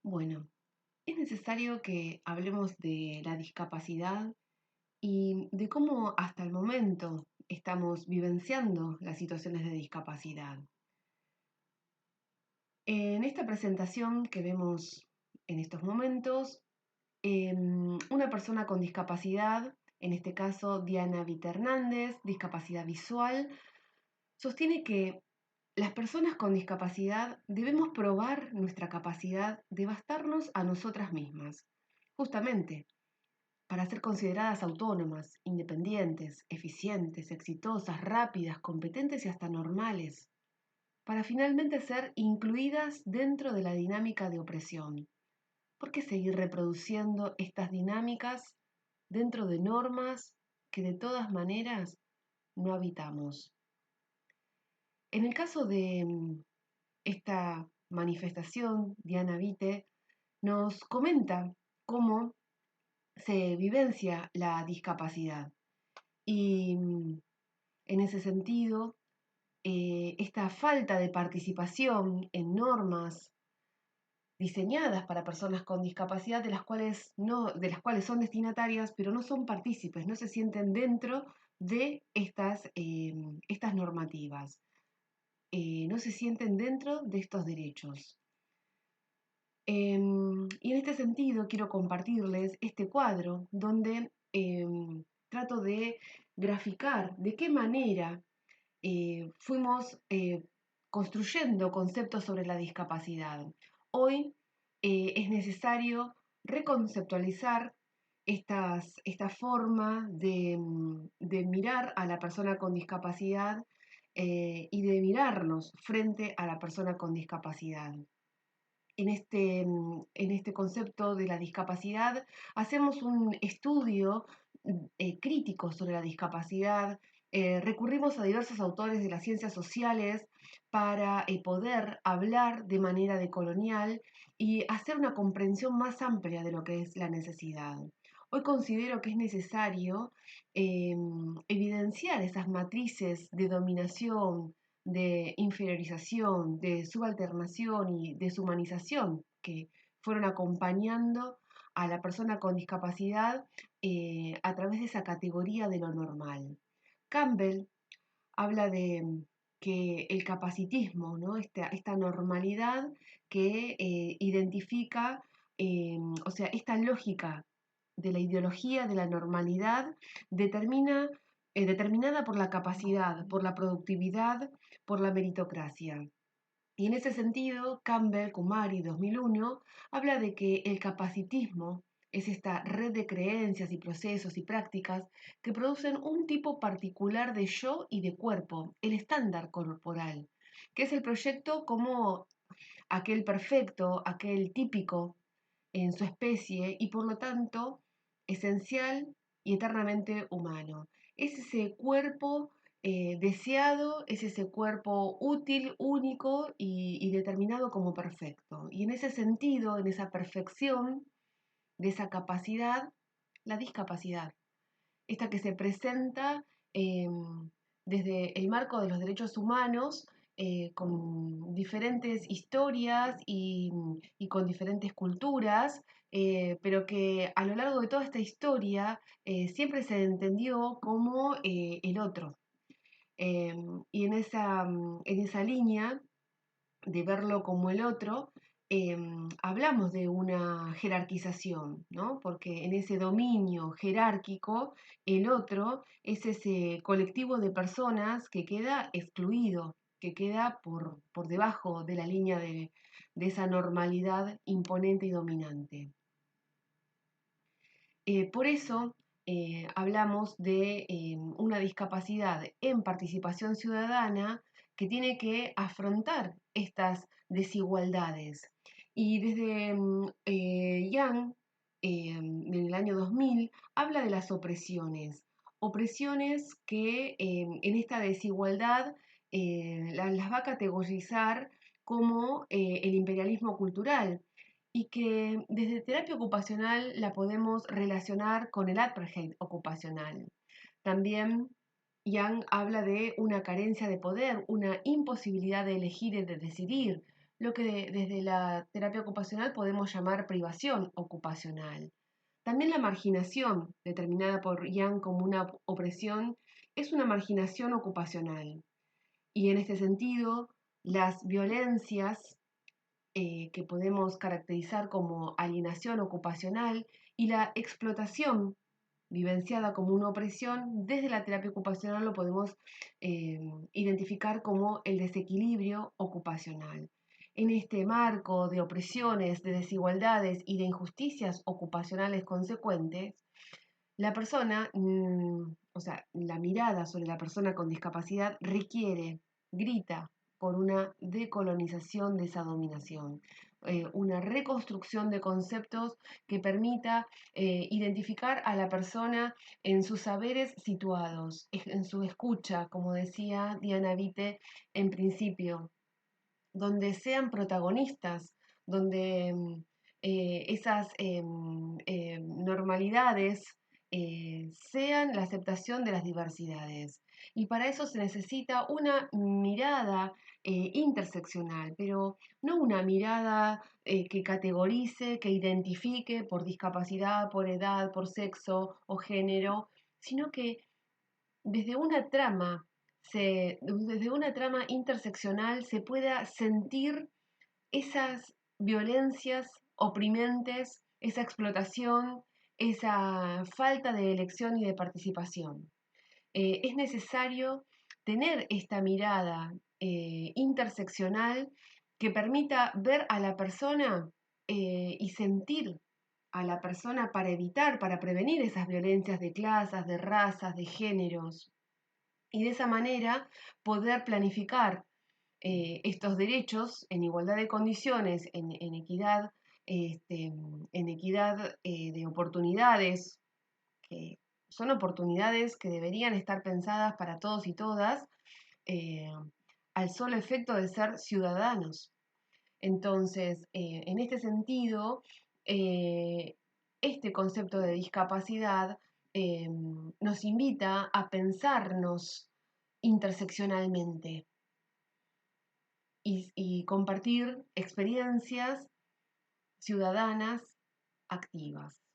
Bueno, es necesario que hablemos de la discapacidad y de cómo hasta el momento estamos vivenciando las situaciones de discapacidad. En esta presentación que vemos en estos momentos, una persona con discapacidad, en este caso Diana Vita Hernández, discapacidad visual, sostiene que las personas con discapacidad debemos probar nuestra capacidad de bastarnos a nosotras mismas, justamente para ser consideradas autónomas, independientes, eficientes, exitosas, rápidas, competentes y hasta normales, para finalmente ser incluidas dentro de la dinámica de opresión. ¿Por qué seguir reproduciendo estas dinámicas dentro de normas que de todas maneras no habitamos? En el caso de esta manifestación, Diana Vite nos comenta cómo se vivencia la discapacidad. Y en ese sentido, esta falta de participación en normas diseñadas para personas con discapacidad, de las cuales son destinatarias, pero no son partícipes, no se sienten dentro de estas normativas, no se sienten dentro de estos derechos. Y en este sentido quiero compartirles este cuadro donde trato de graficar de qué manera fuimos construyendo conceptos sobre la discapacidad. Hoy es necesario reconceptualizar esta forma de mirar a la persona con discapacidad y de mirarnos frente a la persona con discapacidad. En este concepto de la discapacidad, hacemos un estudio crítico sobre la discapacidad, recurrimos a diversos autores de las ciencias sociales para poder hablar de manera decolonial y hacer una comprensión más amplia de lo que es la necesidad. Hoy considero que es necesario evidenciar esas matrices de dominación, de inferiorización, de subalternación y deshumanización que fueron acompañando a la persona con discapacidad a través de esa categoría de lo normal. Campbell habla de que el capacitismo, ¿no? esta normalidad que identifica, o sea, esta lógica de la ideología de la normalidad determinada por la capacidad, por la productividad, por la meritocracia. Y en ese sentido, Campbell, Kumari, 2001, habla de que el capacitismo es esta red de creencias y procesos y prácticas que producen un tipo particular de yo y de cuerpo, el estándar corporal, que es el proyecto como aquel perfecto, aquel típico en su especie y por lo tanto esencial y eternamente humano. Es ese cuerpo deseado, es ese cuerpo útil, único y determinado como perfecto. Y en ese sentido, en esa perfección de esa capacidad, la discapacidad, esta que se presenta desde el marco de los derechos humanos, con diferentes historias y con diferentes culturas, pero que a lo largo de toda esta historia siempre se entendió como el otro. Eh, y en esa línea de verlo como el otro, hablamos de una jerarquización, ¿no? Porque en ese dominio jerárquico, el otro es ese colectivo de personas que queda excluido, que queda por debajo de la línea de esa normalidad imponente y dominante. Por eso hablamos de una discapacidad en participación ciudadana que tiene que afrontar estas desigualdades. Y desde Young, en el año 2000, habla de las opresiones. Opresiones que en esta desigualdad las va a categorizar como el imperialismo cultural, y que desde terapia ocupacional la podemos relacionar con el apartheid ocupacional. También Young habla de una carencia de poder, una imposibilidad de elegir y de decidir, lo que desde la terapia ocupacional podemos llamar privación ocupacional. También la marginación, determinada por Young como una opresión, es una marginación ocupacional. Y en este sentido, las violencias que podemos caracterizar como alienación ocupacional y la explotación vivenciada como una opresión, desde la terapia ocupacional lo podemos identificar como el desequilibrio ocupacional. En este marco de opresiones, de desigualdades y de injusticias ocupacionales consecuentes, la persona, o sea, la mirada sobre la persona con discapacidad requiere, grita por una decolonización de esa dominación, una reconstrucción de conceptos que permita identificar a la persona en sus saberes situados, en su escucha, como decía Diana Vite en principio, donde sean protagonistas, donde esas normalidades sean la aceptación de las diversidades. Y para eso se necesita una mirada interseccional, pero no una mirada que categorice, que identifique por discapacidad, por edad, por sexo o género, sino que desde una trama, desde una trama interseccional se pueda sentir esas violencias oprimentes, esa explotación, esa falta de elección y de participación. Es necesario tener esta mirada interseccional que permita ver a la persona y sentir a la persona para evitar, para prevenir esas violencias de clases, de razas, de géneros, y de esa manera poder planificar estos derechos en igualdad de condiciones, en equidad, en equidad de oportunidades, que son oportunidades que deberían estar pensadas para todos y todas, eh, al solo efecto de ser ciudadanos. Entonces, en este sentido, eh, este concepto de discapacidad nos invita a pensarnos interseccionalmente y compartir experiencias ciudadanas activas.